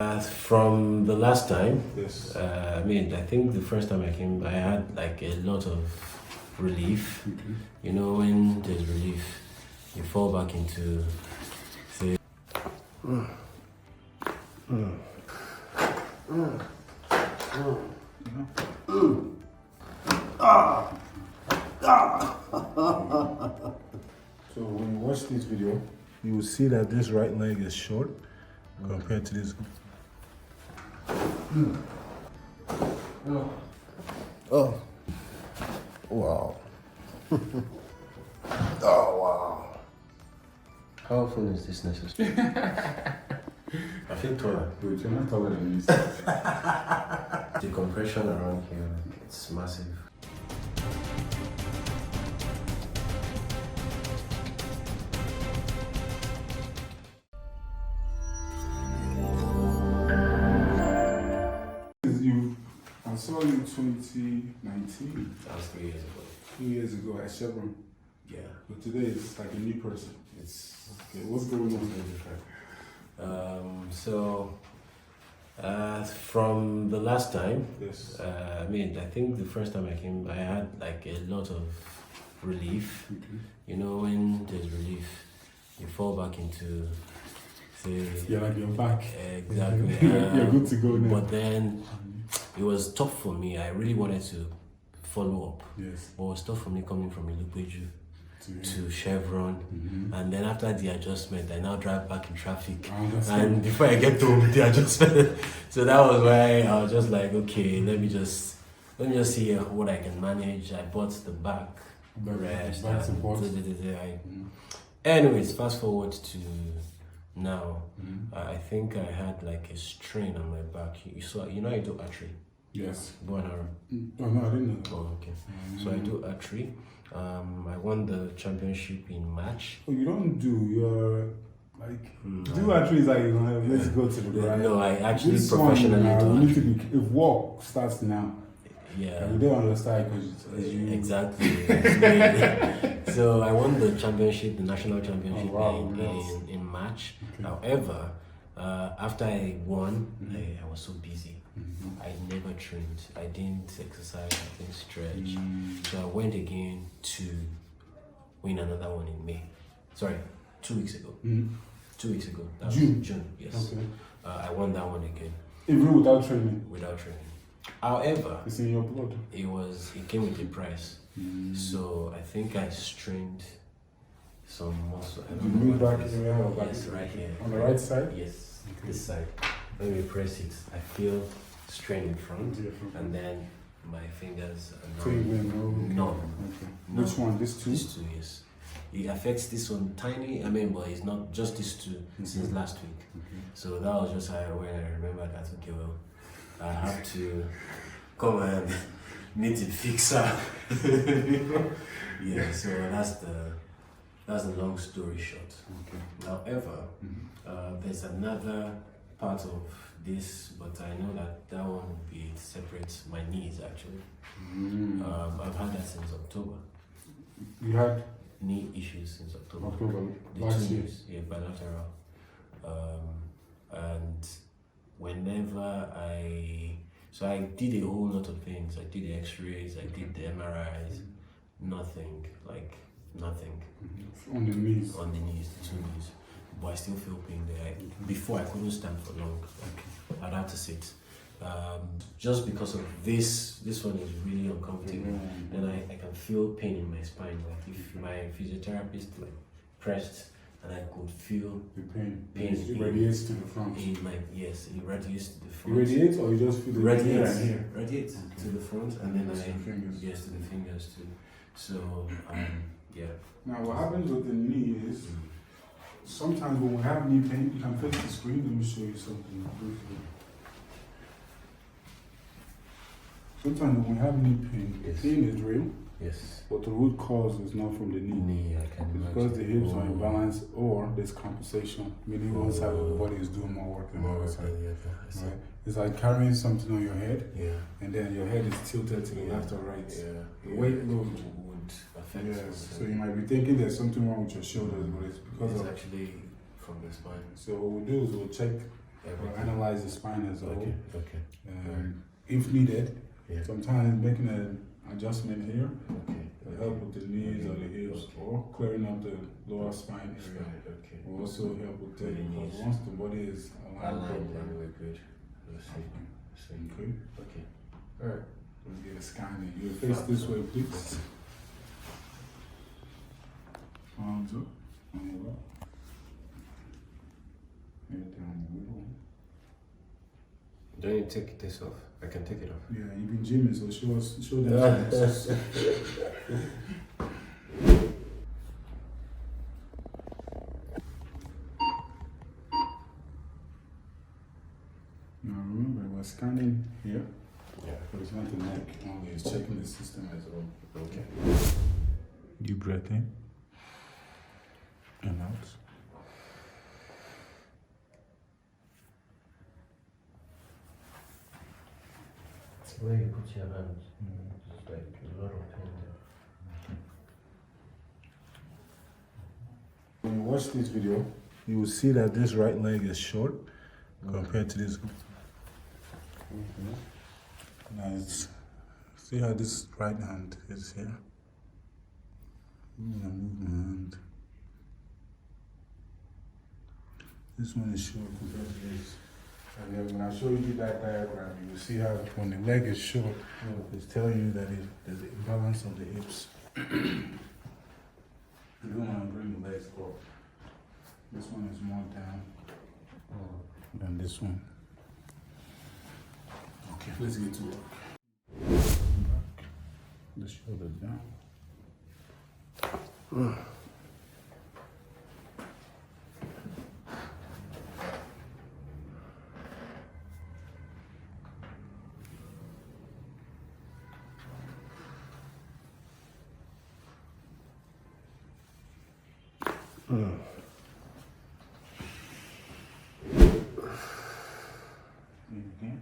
From the last time, Yes. I think the first time I came, I had like a lot of relief. You know, when there's relief, you fall back into, say, So when you watch this video, you will see that this right leg is short compared to this. Oh, wow. Oh, wow. How often is this necessary? I feel taller. But you're not taller than this. The compression around here, it's massive. I saw you 2019. That was 3 years ago. 2 years ago at Chevron. Yeah. But today it's like a new person. It's Okay, what's going on? very different. From the last time, Yes. I think the first time I came, I had like a lot of relief. You know, when there's relief, you fall back into, say, Yeah, like you're back. exactly. You're good to go now. But then it was tough for me. I really wanted to follow up. Yes. But it was tough for me coming from Ilupeju To to Chevron, and then after the adjustment, I now drive back in traffic. I understand. And before I get to the adjustment, so that was why I was just like, okay, let me just see what I can manage. I bought the back rest. Back support. Anyways, fast forward to now. I think I had like a strain on my back. You saw, you know, I do archery. Yes. Bow and arrow. Oh no, I didn't know that. Oh, okay. So I do archery. I won the championship in March. Oh, you don't do, you're like, do actually is like, let's go to the grind. No, I actually This professionally one, do you need to archery. be, if work starts now, Yeah, we don't understand because you. exactly. So I won the championship, the national championship in March. Okay. However, after I won, I was so busy. I never trained. I didn't exercise. I didn't stretch. So I went again to win another one in May. Sorry, 2 weeks ago. 2 weeks ago. That was June. Yes. Okay. I won that one again Even without training, without training. However, it's in your blood. it came with a price. So I think I strained some muscle. I You don't know move what back it is. here or back Yes, here? right here. On the right side? Yes, this side. When we press it, I feel strain in front, Yeah. and then my fingers are So you went numb. Okay. No. Which one? This two? These two, yes. It affects this one tiny. But it's not just these two since last week. So that was just when I remembered that, okay, well, I have to come and meet a fixer. Yeah, so that's the long story short. Okay. However, there's another part of this, but I know that one will be separate. My knees, actually. I've had that since October. You had Knee issues since October. The last two year. knees, yeah, bilateral. And whenever so I did a whole lot of things. I did the X-rays, I did the MRIs, nothing. On the knees. On the knees, the two knees. But I still feel pain there. Before I couldn't stand for long. I'd have to sit. Just because of this one is really uncomfortable. And I can feel pain in my spine. Like if my physiotherapist pressed and I could feel The pain. Pain. It radiates to the front. in my, yes, it radiates to the It front. radiates or you just feel it here and here? Radiates to the front, and then To the fingers. yes, to the fingers too. So yeah. Now what happens with the knee is sometimes when we have knee pain, you can face the screen. Let me show you something briefly. Sometimes when we have knee pain, Yes. pain is real, Yes. but the root cause is not from the knee. Knee, I can It's imagine. because the hips are Oh. imbalanced or there's compensation, meaning one side of the body is doing more work than the More other than side. the other. I see. Right? It's like carrying something on your head, Yeah. and then your head is tilted to the left or right. Yeah. The weight load. would affect. Yes. So you might be thinking there's something wrong with your shoulders, but it's because It's of. actually from the spine. So what we'll do is we'll check We'll analyze the spine as a whole. Okay. If needed, Yeah. sometimes making an adjustment here Okay. will help with the knees or the hips, or clearing up the lower spine area. Okay. Will also help with the The knees. knees. Once the body is aligned Aligned, properly. we're good. Let's see. Okay. Okay. All right. Let's get a scan. You face this way, please. Arms up, arms up. Head down the middle. Don't you take this off? I can take it off. Yeah, you've been gymming, so show them some exercise. Now remember, we're scanning here. Yeah. But it's not the neck only, it's checking the system as well. Okay. Deep breath in and out. Where you put your hands, it's like a lot of pain there. When you watch this video, you will see that this right leg is short compared to this. Nice. See how this right hand is here? I'm gonna move my hand. This one is short compared to this. And then when I show you that diagram, you will see how when the leg is short, it's telling you that there's an imbalance of the hips. You don't want to bring the legs up. This one is more down than this one. Okay, let's get to work. Back. The shoulders down. In again.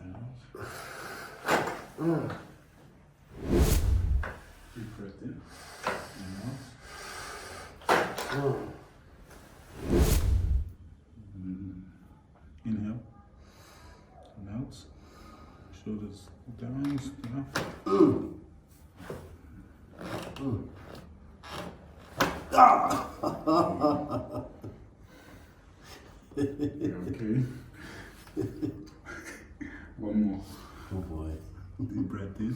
And out. Deep breath in. And out. Inhale. And out. Shoulders down. Okay. One more. Oh boy. Deep breath in.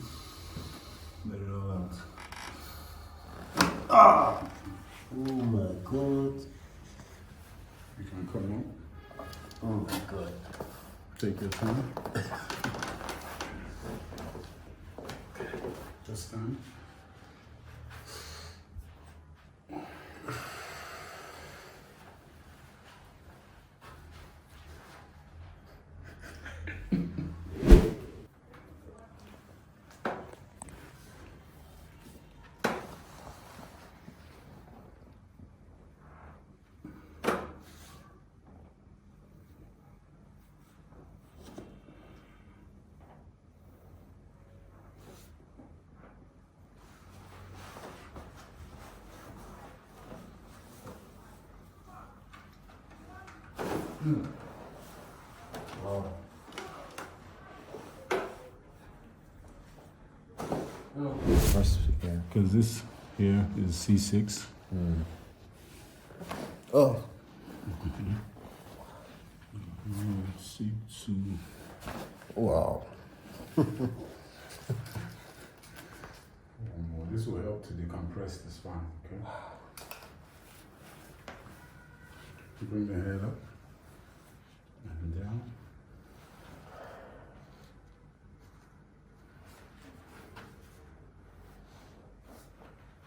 Let it all out. Oh my god. You can come up. Oh my god. Take your time. Just stand. Wow. First, because this here is C6. Oh. C2. Wow. This will help to decompress the spine, okay? Bring the head up and down.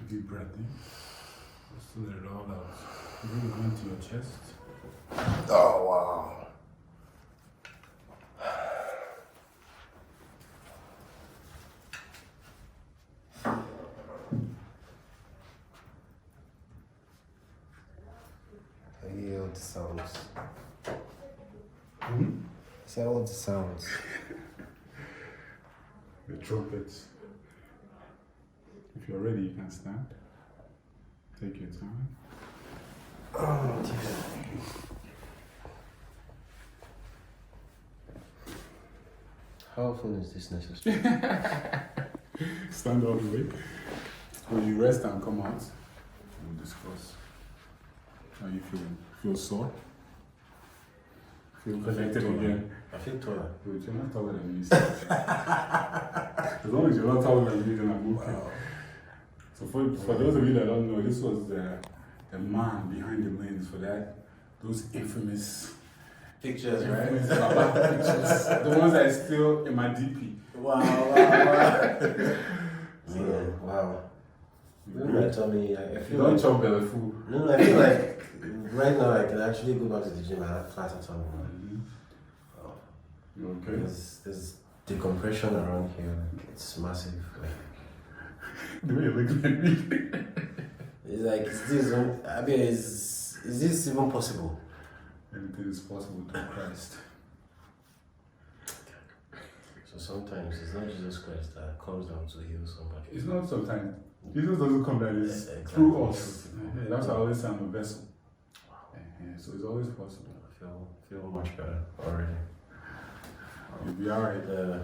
Deep breath in. Just let it all out. Bring it into your chest. Oh wow. I hear all the sounds. I say all the sounds. The trumpets. If you're ready, you can stand. Take your time. Oh, dear. How often is this necessary? Stand all the way. When you rest and come out, we'll discuss. How you feeling? Feel sore? Feel connected again? I feel taller. Good, you're not taller than me. As long as you're not taller than me, then I'm okay. Wow. So for those of you that don't know, this was the man behind the lens for those infamous Pictures, right? pictures. The ones that are still in my DP. Wow. Yeah, wow. You told me, I feel Don't like... chop belly food. No, I feel like right now I can actually go back to the gym and have flat tummy. Wow. You okay? There's decompression around here. Like, it's massive. Like, The way you look at me. it's like, is this even possible? Anything is possible through Christ. So sometimes it's not Jesus Christ that comes down to heal somebody. It's not sometimes. Jesus doesn't come down, it's Exactly. through us. Yeah, that's why I always say I'm a vessel. Wow. Yeah, so it's always possible. I feel much better already. You'll be alright. The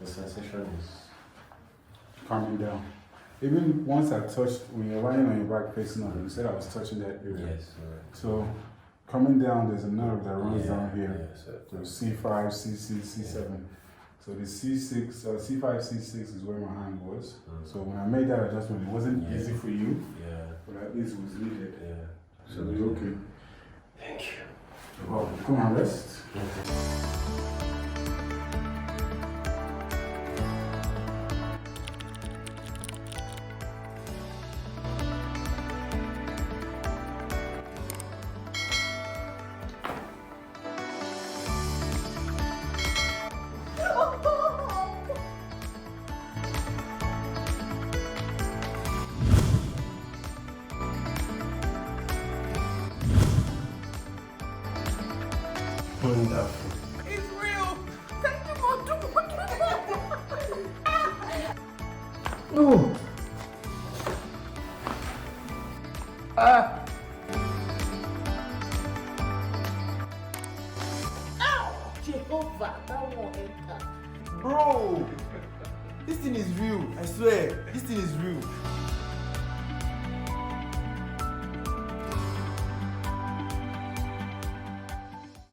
sensation is... Calming down. Even once I touched, when you're lying on your back facing up, you said I was touching that area. Yes. So, coming down, there's a nerve that runs down here. Yes, So C5, C6, C7. So the C6, C5, C6 is where my hand was. So when I made that adjustment, it wasn't easy for you, but at least it was needed. So you're okay. Thank you. Well, come on, rest. Wonderful. It's real. Thank you for doing No. Ow! Jehovah, that won't enter. Bro, this thing is real. I swear, this thing is real.